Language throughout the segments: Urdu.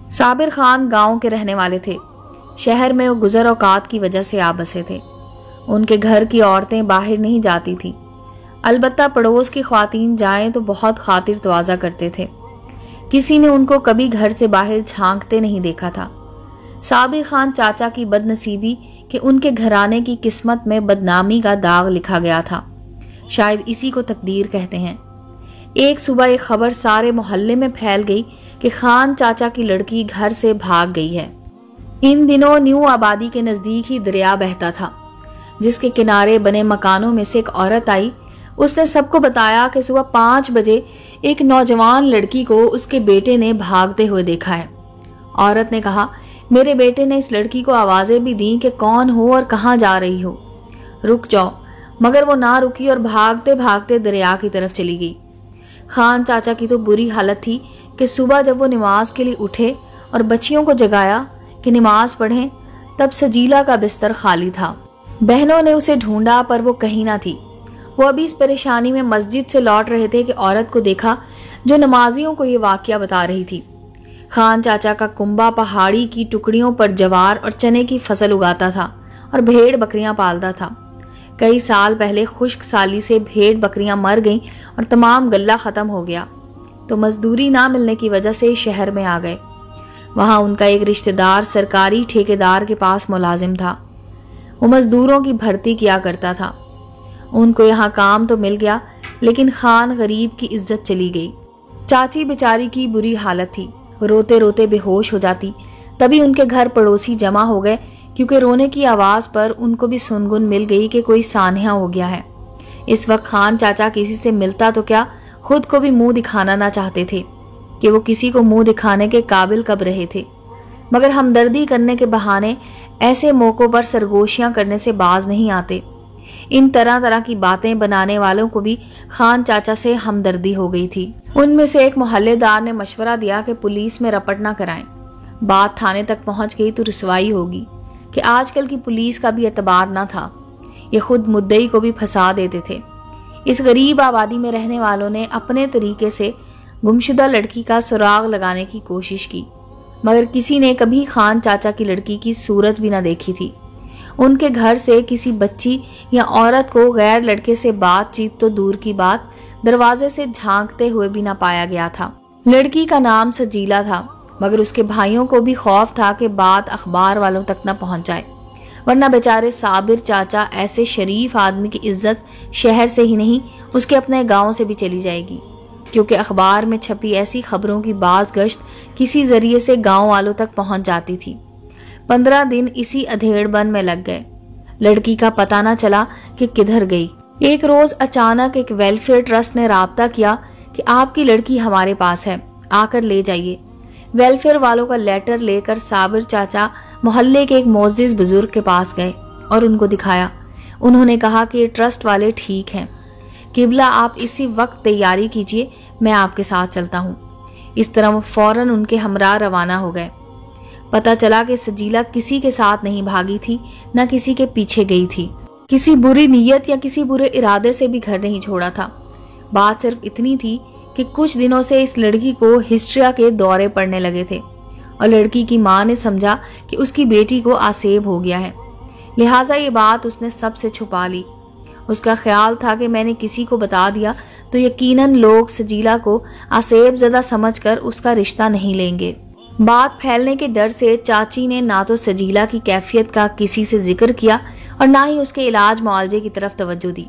صابر خان گاؤں کے رہنے والے تھے۔ شہر میں وہ گزر اوقات کی وجہ سے آ بسے تھے۔ ان کے گھر کی عورتیں باہر نہیں جاتی تھیں، البتہ پڑوس کی خواتین جائیں تو بہت خاطر تواضع کرتے تھے۔ کسی نے ان کو کبھی گھر سے باہر جھانکتے نہیں دیکھا تھا۔ صابر خان چاچا کی بد نصیبی کہ ان کے گھرانے کی قسمت میں بدنامی کا داغ لکھا گیا تھا، شاید اسی کو تقدیر کہتے ہیں۔ ایک صبح ایک خبر سارے محلے میں پھیل گئی کہ خان چاچا کی لڑکی گھر سے بھاگ گئی ہے۔ ان دنوں نیو آبادی کے نزدیک ہی دریا بہتا تھا، جس کے کنارے بنے مکانوں میں سے ایک عورت آئی۔ اس نے سب کو بتایا کہ صبح 5 بجے ایک نوجوان لڑکی کو اس کے بیٹے نے بھاگتے ہوئے دیکھا ہے۔ عورت نے کہا، میرے بیٹے نے اس لڑکی کو آوازیں بھی دیں کہ کون ہو اور کہاں جا رہی ہو، رک جاؤ، مگر وہ نہ رکی اور بھاگتے بھاگتے دریا کی طرف چلی گئی۔ خان چاچا کی تو بری حالت تھی کہ صبح جب وہ نماز کے لیے اٹھے اور بچیوں کو جگایا کہ نماز پڑھیں، تب سجیلا کا بستر خالی تھا۔ بہنوں نے اسے ڈھونڈا پر وہ کہیں نہ تھی۔ وہ ابھی اس پریشانی میں مسجد سے لوٹ رہے تھے کہ عورت کو دیکھا جو نمازیوں کو یہ واقعہ بتا رہی تھی۔ خان چاچا کا کنبہ پہاڑی کی ٹکڑیوں پر جوار اور چنے کی فصل اگاتا تھا اور بھیڑ بکریاں پالتا تھا۔ کئی سال پہلے خشک سالی سے بھیڑ بکریاں مر گئیں اور تمام غلہ ختم ہو گیا، تو مزدوری نہ ملنے کی وجہ سے شہر میں آ گئے۔ وہاں ان کا ایک رشتہ دار سرکاری ٹھیکیدار کے پاس ملازم تھا۔ وہ مزدوروں کی بھرتی کیا کرتا تھا۔ ان کو یہاں کام تو مل گیا، لیکن خان غریب کی عزت چلی گئی۔ چاچی بیچاری کی بری حالت تھی، روتے روتے بے ہوش ہو جاتی۔ تبھی ان کے گھر پڑوسی جمع ہو گئے، کیونکہ رونے کی آواز پر ان کو بھی سنگن مل گئی کہ کوئی سانحہ ہو گیا ہے۔ اس وقت خان چاچا کسی سے ملتا تو کیا، خود کو بھی منہ دکھانا نہ چاہتے تھے کہ وہ کسی کو منہ دکھانے کے قابل کب رہے تھے، مگر ہمدردی کرنے کے بہانے ایسے موقعوں پر سرگوشیاں کرنے سے باز نہیں آتے۔ ان طرح طرح کی باتیں بنانے والوں کو بھی خان چاچا سے ہمدردی ہو گئی تھی۔ ان میں سے ایک محلے دار نے مشورہ دیا کہ پولیس میں رپٹ نہ کرائیں، بات تھانے تک پہنچ گئی تو رسوائی ہوگی، کہ آج کل کی پولیس کا بھی اعتبار نہ تھا، یہ خود مدعی کو بھی پھنسا دیتے تھے۔ اس غریب آبادی میں رہنے والوں نے اپنے طریقے سے گمشدہ لڑکی کا سراغ لگانے کی کوشش کی، مگر کسی نے کبھی خان چاچا کی لڑکی کی صورت بھی نہ دیکھی تھی۔ ان کے گھر سے کسی بچی یا عورت کو غیر لڑکے سے بات چیت تو دور کی بات، دروازے سے جھانکتے ہوئے بھی نہ پایا گیا تھا۔ لڑکی کا نام سجیلا تھا، مگر اس کے بھائیوں کو بھی خوف تھا کہ بات اخبار والوں تک نہ پہنچ جائے، ورنہ بیچارے صابر چاچا ایسے شریف آدمی کی عزت شہر سے ہی نہیں اس کے اپنے گاؤں سے بھی چلی جائے گی، کیونکہ اخبار میں چھپی ایسی خبروں کی باز گشت کسی ذریعے سے گاؤں والوں تک پہنچ جاتی تھی۔ 15 دن اسی ادھیڑ بن میں لگ گئے، لڑکی کا پتہ نہ چلا کہ کدھر گئی۔ ایک روز اچانک ایک ویلفیئر ٹرسٹ نے رابطہ کیا کہ آپ کی لڑکی ہمارے پاس ہے، آ کر لے جائیے۔ ویلفیئر والوں کا لیٹر لے کر صابر چاچا محلے کے ایک معزز بزرگ کے پاس گئے اور ان کو دکھایا۔ انہوں نے کہا کہ یہ ٹرسٹ والے ٹھیک ہیں، قبلہ آپ اسی وقت تیاری کیجئے، میں آپ کے ساتھ چلتا ہوں۔ اس طرح وہ فوراً ان کے ہمراہ روانہ ہو گئے۔ پتہ چلا کہ سجیلا کسی کے ساتھ نہیں بھاگی تھی، نہ کسی کے پیچھے گئی تھی، کسی بری نیت یا کسی برے ارادے سے بھی گھر نہیں چھوڑا تھا۔ بات صرف اتنی تھی کہ کچھ دنوں سے اس لڑکی کو ہسٹریا کے دورے پڑنے لگے تھے، اور لڑکی کی ماں نے سمجھا کہ اس کی بیٹی کو آسیب ہو گیا ہے، لہٰذا یہ بات اس نے سب سے چھپا لی۔ اس کا خیال تھا کہ میں نے کسی کو بتا دیا تو یقیناً لوگ سجیلا کو آسیب زدہ سمجھ کر اس کا رشتہ نہیں لیں گے۔ بات پھیلنے کے ڈر سے چاچی نے نہ تو سجیلا کی کیفیت کا کسی سے ذکر کیا اور نہ ہی اس کے علاج معالجے کی طرف توجہ دی،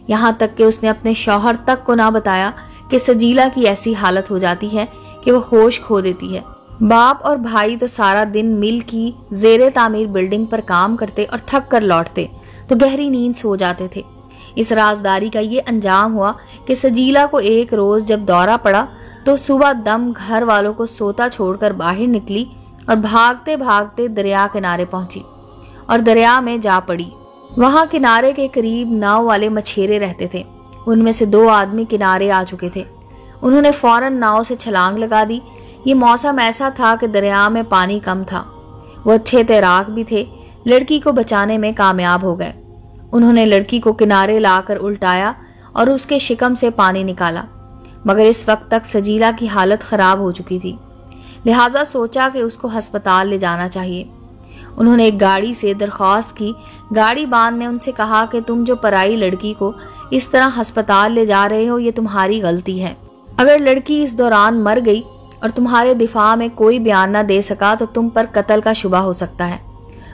یہاں تک کہ اس نے اپنے شوہر تک کو نہ بتایا کہ سجیلا کی ایسی حالت ہو جاتی ہے کہ وہ ہوش کھو دیتی ہے۔ باپ اور بھائی تو سارا دن مل کی زیر تعمیر بلڈنگ پر کام کرتے اور تھک کر لوٹتے تو گہری نیند سو جاتے تھے۔ اس رازداری کا یہ انجام ہوا کہ سجیلا کو ایک روز جب دورہ پڑا تو صبح دم گھر والوں کو سوتا چھوڑ کر باہر نکلی اور بھاگتے بھاگتے دریا کنارے پہنچی اور دریا میں جا پڑی۔ وہاں کنارے کے قریب ناؤ والے مچھیرے رہتے تھے، ان میں سے 2 آدمی کنارے آ چکے تھے۔ انہوں نے فوراً ناؤ سے چھلانگ لگا دی۔ یہ موسم ایسا تھا کہ دریا میں پانی کم تھا، وہ اچھے تیراک بھی تھے، لڑکی کو بچانے میں کامیاب ہو گئے۔ انہوں نے لڑکی کو کنارے لا کر الٹایا اور اس کے شکم سے پانی نکالا، مگر اس وقت تک سجیلا کی حالت خراب ہو چکی تھی۔ لہٰذا سوچا کہ اس کو ہسپتال لے جانا چاہیے۔ انہوں نے ایک گاڑی سے درخواست کی۔ گاڑی بان نے ان سے کہا کہ تم جو پرائی لڑکی کو اس طرح ہسپتال لے جا رہے ہو یہ تمہاری غلطی ہے۔ اگر لڑکی اس دوران مر گئی اور تمہارے دفاع میں کوئی بیان نہ دے سکا تو تم پر قتل کا شبہ ہو سکتا ہے۔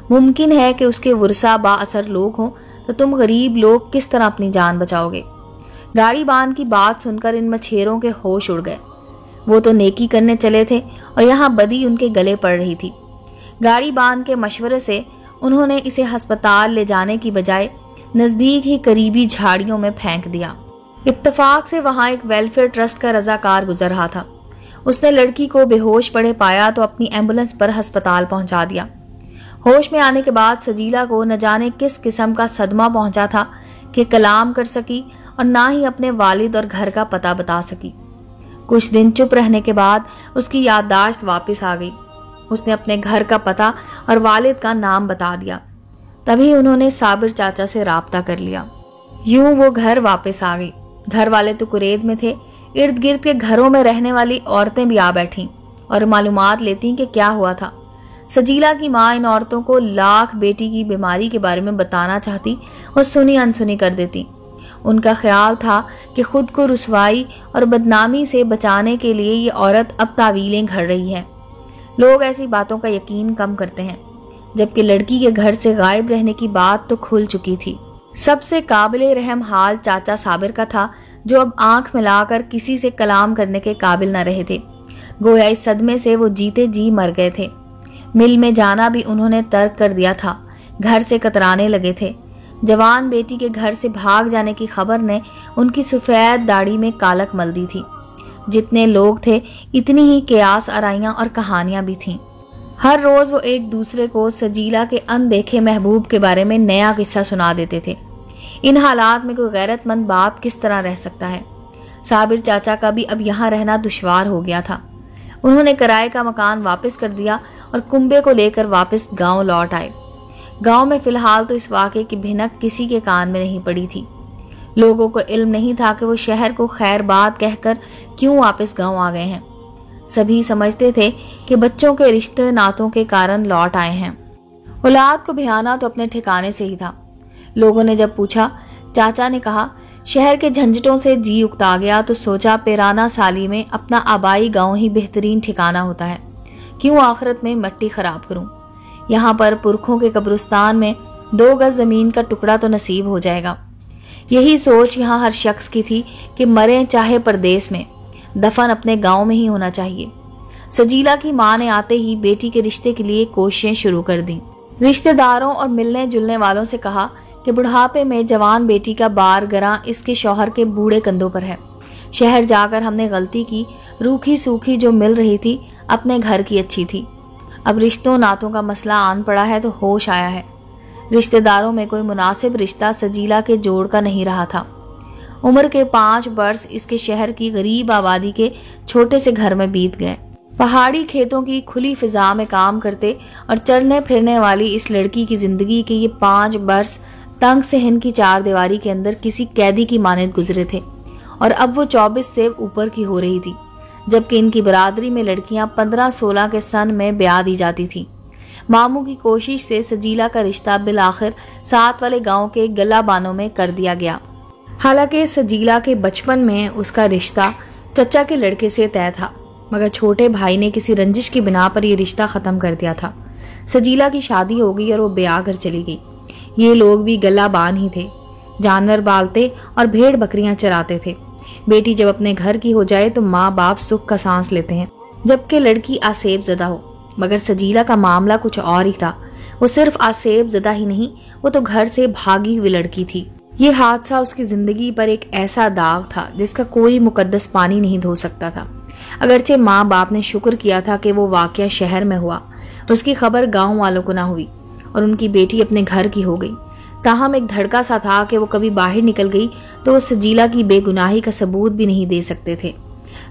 ممکن ہے کہ اس کے ورثہ با اثر لوگ ہوں تو تم غریب لوگ کس طرح اپنی جان بچاؤ گے؟ گاڑی بان کی بات سن کر ان مچھیروں کے ہوش اڑ گئے۔ وہ تو نیکی کرنے چلے تھے اور یہاں بدی ان کے گلے پڑ رہی تھی۔ گاڑی بان کے مشورے سے انہوں نے اسے ہسپتال لے جانے کی بجائے نزدیک ہی قریبی جھاڑیوں میں پھینک دیا۔ اتفاق سے وہاں ایک ویلفیئر ٹرسٹ کا رضاکار گزر رہا تھا۔ اس نے لڑکی کو بے ہوش پڑے پایا تو اپنی ایمبولنس پر ہسپتال پہنچا دیا۔ ہوش میں آنے کے بعد سجیلا کو نہ جانے کس قسم کا صدمہ پہنچا تھا کہ کلام کر سکی اور نہ ہی اپنے والد اور گھر کا پتہ بتا سکی۔ کچھ دن چپ رہنے کے بعد اس کی یادداشت واپس آ گئی۔ اس نے اپنے گھر کا پتہ اور والد کا نام بتا دیا۔ تبھی انہوں نے صابر چاچا سے رابطہ کر لیا۔ یوں وہ گھر واپس آ گئی۔ گھر والے تو کرید میں تھے، ارد گرد کے گھروں میں رہنے والی عورتیں بھی آ بیٹھیں اور معلومات لیتیں کہ کیا ہوا تھا۔ سجیلا کی ماں ان عورتوں کو لاکھ بیٹی کی بیماری کے بارے میں بتانا چاہتی اور سنی انسنی کر دیتی۔ ان کا خیال تھا کہ خود کو رسوائی اور بدنامی سے بچانے کے لیے یہ عورت اب تعویلیں گھڑ رہی ہے۔ لوگ ایسی باتوں کا یقین کم کرتے ہیں، جبکہ لڑکی کے گھر سے غائب رہنے کی بات تو کھل چکی تھی۔ سب سے قابل رحم حال چاچا صابر کا تھا، جو اب آنکھ ملا کر کسی سے کلام کرنے کے قابل نہ رہے تھے۔ گویا اس صدمے سے وہ جیتے جی مر گئے تھے۔ مل میں جانا بھی انہوں نے ترک کر دیا تھا، گھر سے کترانے لگے تھے۔ جوان بیٹی کے گھر سے بھاگ جانے کی خبر نے ان کی سفید داڑھی میں کالک مل دی تھی۔ جتنے لوگ تھے اتنی ہی قیاس آرائیاں اور کہانیاں بھی تھیں۔ ہر روز وہ ایک دوسرے کو سجیلا کے اندیکھے محبوب کے بارے میں نیا قصہ سنا دیتے تھے۔ ان حالات میں کوئی غیرت مند باپ کس طرح رہ سکتا ہے؟ صابر چاچا کا بھی اب یہاں رہنا دشوار ہو گیا تھا۔ انہوں نے کرائے کا مکان واپس کر دیا اور کنبے کو لے کر واپس گاؤں لوٹ آئے۔ گاؤں میں فی الحال تو اس واقعے کی بھنک کسی کے کان میں نہیں پڑی تھی۔ لوگوں کو علم نہیں تھا کہ وہ شہر کو خیر بات کہہ کر کیوں واپس گاؤں آ گئے ہیں۔ سبھی سمجھتے تھے کہ بچوں کے رشتے ناتوں کے کارن لوٹ آئے ہیں۔ اولاد کو بھیانا تو اپنے ٹھکانے سے ہی تھا۔ لوگوں نے جب پوچھا، چاچا نے کہا، شہر کے جھنجٹوں سے جی اکتا گیا تو سوچا پیرانہ سالی میں اپنا آبائی گاؤں ہی بہترین ٹھکانہ ہوتا ہے، کیوں آخرت میں مٹی خراب کروں؟ یہاں پر پرکھوں کے قبرستان میں 2 گز زمین کا ٹکڑا تو نصیب ہو جائے گا۔ یہی سوچ یہاں ہر شخص کی تھی کہ مریں چاہے پردیس میں، دفن اپنے گاؤں میں ہی ہونا چاہیے۔ سجیلا کی ماں نے آتے ہی بیٹی کے رشتے کے لیے کوششیں شروع کر دیں۔ رشتہ داروں اور ملنے جلنے والوں سے کہا کہ بڑھاپے میں جوان بیٹی کا بار گراں اس کے شوہر کے بوڑھے کندھوں پر ہے۔ شہر جا کر ہم نے غلطی کی، روکھی سوکھی جو مل رہی تھی اپنے گھر کی اچھی تھی۔ اب رشتوں ناتوں کا مسئلہ آن پڑا ہے تو ہوش آیا ہے۔ رشتہ داروں میں کوئی مناسب رشتہ سجیلا کے جوڑ کا نہیں رہا تھا۔ عمر کے 5 برس اس کے شہر کی غریب آبادی کے چھوٹے سے گھر میں بیت گئے۔ پہاڑی کھیتوں کی کھلی فضا میں کام کرتے اور چلنے پھرنے والی اس لڑکی کی زندگی کے یہ 5 برس تنگ صحن کی 4 دیواری کے اندر کسی قیدی کی مانند گزرے تھے، اور اب وہ 24 سے اوپر کی ہو رہی تھی، جبکہ ان کی برادری میں لڑکیاں 15-16 کے سن میں بیاہ دی جاتی تھی۔ ماموں کی کوشش سے سجیلا کا رشتہ بالآخر ساتھ والے گاؤں کے گلہ بانوں میں کر دیا گیا۔ حالانکہ سجیلا کے بچپن میں اس کا رشتہ چچا کے لڑکے سے طے تھا، مگر چھوٹے بھائی نے کسی رنجش کی بنا پر یہ رشتہ ختم کر دیا تھا۔ سجیلا کی شادی ہو گئی اور وہ بیاہ گھر چلی گئی۔ یہ لوگ بھی گلہ بان ہی تھے، جانور پالتے اور بھیڑ بکریاں چراتے تھے۔ بیٹی جب اپنے گھر کی ہو جائے تو ماں باپ سکھ کا سانس لیتے ہیں، جبکہ لڑکی آسیب زدہ ہو۔ مگر سجیلا کا معاملہ کچھ اور ہی تھا۔ وہ صرف آسیب زدہ ہی نہیں، وہ تو گھر سے بھاگی ہوئی لڑکی تھی۔ یہ حادثہ اس کی زندگی پر ایک ایسا داغ تھا جس کا کوئی مقدس پانی نہیں دھو سکتا تھا۔ اگرچہ ماں باپ نے شکر کیا تھا کہ وہ واقعہ شہر میں ہوا، اس کی خبر گاؤں والوں کو نہ ہوئی اور ان کی بیٹی اپنے گھر کی ہو گئی، تاہم ایک دھڑکا سا تھا کہ وہ کبھی باہر نکل گئی تو وہ سجیلا کی بے گناہی کا ثبوت بھی نہیں دے سکتے تھے۔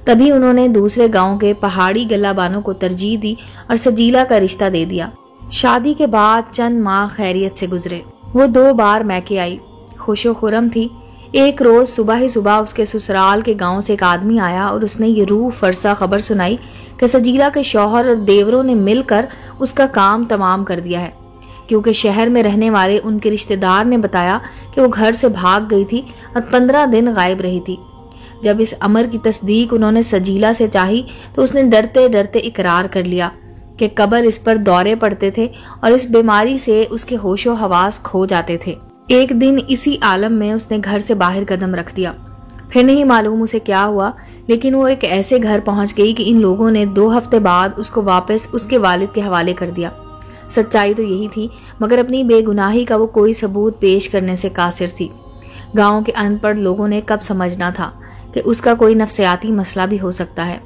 تبھی انہوں نے دوسرے گاؤں کے پہاڑی گلہ بانوں کو ترجیح دی اور سجیلا کا رشتہ دے دیا۔ شادی کے بعد چند ماہ خیریت سے گزرے۔ وہ 2 بار میکے آئی، خوش و خرم تھی۔ ایک روز صبح ہی صبح اس کے سسرال کے گاؤں سے ایک آدمی آیا اور اس نے یہ روح فرسا خبر سنائی کہ سجیلا کے شوہر اور دیوروں نے مل کر اس کا کام تمام کر دیا ہے، کیونکہ شہر میں رہنے والے ان کے رشتہ دار نے بتایا کہ وہ گھر سے بھاگ گئی تھی اور 15 دن غائب رہی تھی۔ جب اس امر کی تصدیق انہوں نے سجیلا سے چاہی تو اس نے ڈرتے ڈرتے اقرار کر لیا کہ قبل اس پر دورے پڑتے تھے اور اس بیماری سے اس کے ہوش و حواس کھو جاتے تھے۔ ایک دن اسی عالم میں اس نے گھر سے باہر قدم رکھ دیا، پھر نہیں معلوم اسے کیا ہوا، لیکن وہ ایک ایسے گھر پہنچ گئی کہ ان لوگوں نے 2 ہفتے بعد اس کو واپس اس کے والد کے حوالے کر دیا۔ سچائی تو یہی تھی، مگر اپنی بے گناہی کا وہ کوئی ثبوت پیش کرنے سے قاصر تھی۔ گاؤں کے ان پڑھ لوگوں نے کب سمجھنا تھا کہ اس کا کوئی نفسیاتی مسئلہ بھی ہو سکتا ہے۔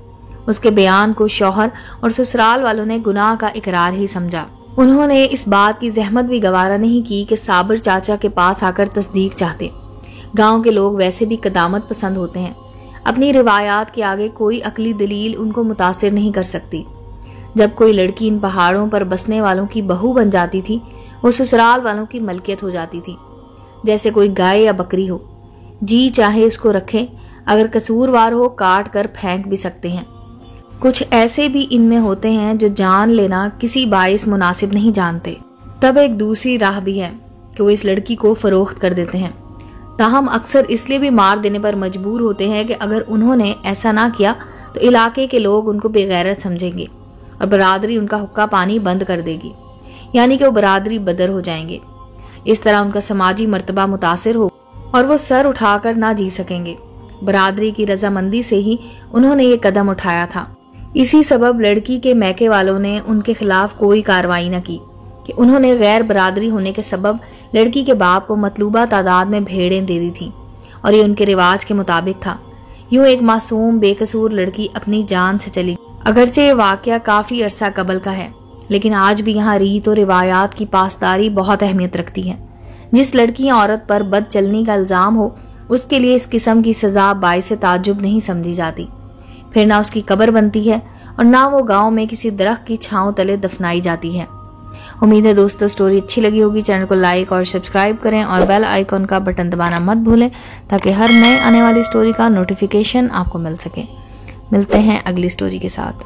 اس کے بیان کو شوہر اور سسرال والوں نے گناہ کا اقرار ہی سمجھا۔ انہوں نے اس بات کی زحمت بھی گوارا نہیں کی کہ صابر چاچا کے پاس آ کر تصدیق چاہتے۔ گاؤں کے لوگ ویسے بھی قدامت پسند ہوتے ہیں، اپنی روایات کے آگے کوئی عقلی دلیل ان کو متاثر نہیں کر سکتی۔ جب کوئی لڑکی ان پہاڑوں پر بسنے والوں کی بہو بن جاتی تھی، وہ سسرال والوں کی ملکیت ہو جاتی تھی، جیسے کوئی گائے یا بکری ہو، جی چاہے اس کو رکھیں، اگر قصوروار ہو کاٹ کر پھینک بھی سکتے ہیں۔ کچھ ایسے بھی ان میں ہوتے ہیں جو جان لینا کسی باعث مناسب نہیں جانتے۔ تب ایک دوسری راہ بھی ہے کہ وہ اس لڑکی کو فروخت کر دیتے ہیں، تاہم اکثر اس لیے بھی مار دینے پر مجبور ہوتے ہیں کہ اگر انہوں نے ایسا نہ کیا تو علاقے کے لوگ ان کو بے غیرت سمجھیں گے اور برادری ان کا حقہ پانی بند کر دے گی، یعنی کہ وہ برادری بدر ہو جائیں گے۔ اس طرح ان کا سماجی مرتبہ متاثر ہو اور وہ سر اٹھا کر نہ جی سکیں گے۔ برادری کی رضامندی سے ہی انہوں نے یہ قدم اٹھایا تھا۔ اسی سبب لڑکی کے میکے والوں نے ان کے خلاف کوئی کارروائی نہ کی کہ انہوں نے غیر برادری ہونے کے سبب لڑکی کے باپ کو مطلوبہ تعداد میں بھیڑیں دے دی تھیں، اور یہ ان کے رواج کے مطابق تھا۔ یوں ایک معصوم بے قصور لڑکی اپنی جان سے چلی۔ اگرچہ یہ واقعہ کافی عرصہ قبل کا ہے، لیکن آج بھی یہاں ریت و روایات کی پاسداری بہت اہمیت رکھتی ہے۔ جس لڑکی یا عورت پر بد چلنی کا الزام ہو، اس کے لیے اس قسم کی سزا باعث تعجب نہیں سمجھی جاتی۔ پھر نہ اس کی قبر بنتی ہے اور نہ وہ گاؤں میں کسی درخت کی چھاؤں تلے دفنائی جاتی ہے۔ امید ہے دوستو سٹوری اچھی لگی ہوگی۔ چینل کو لائک اور سبسکرائب کریں اور بیل آئیکن کا بٹن دبانا مت بھولیں تاکہ ہر نئے آنے والی سٹوری کا نوٹیفیکیشن آپ کو مل سکے۔ ملتے ہیں اگلی سٹوری کے ساتھ۔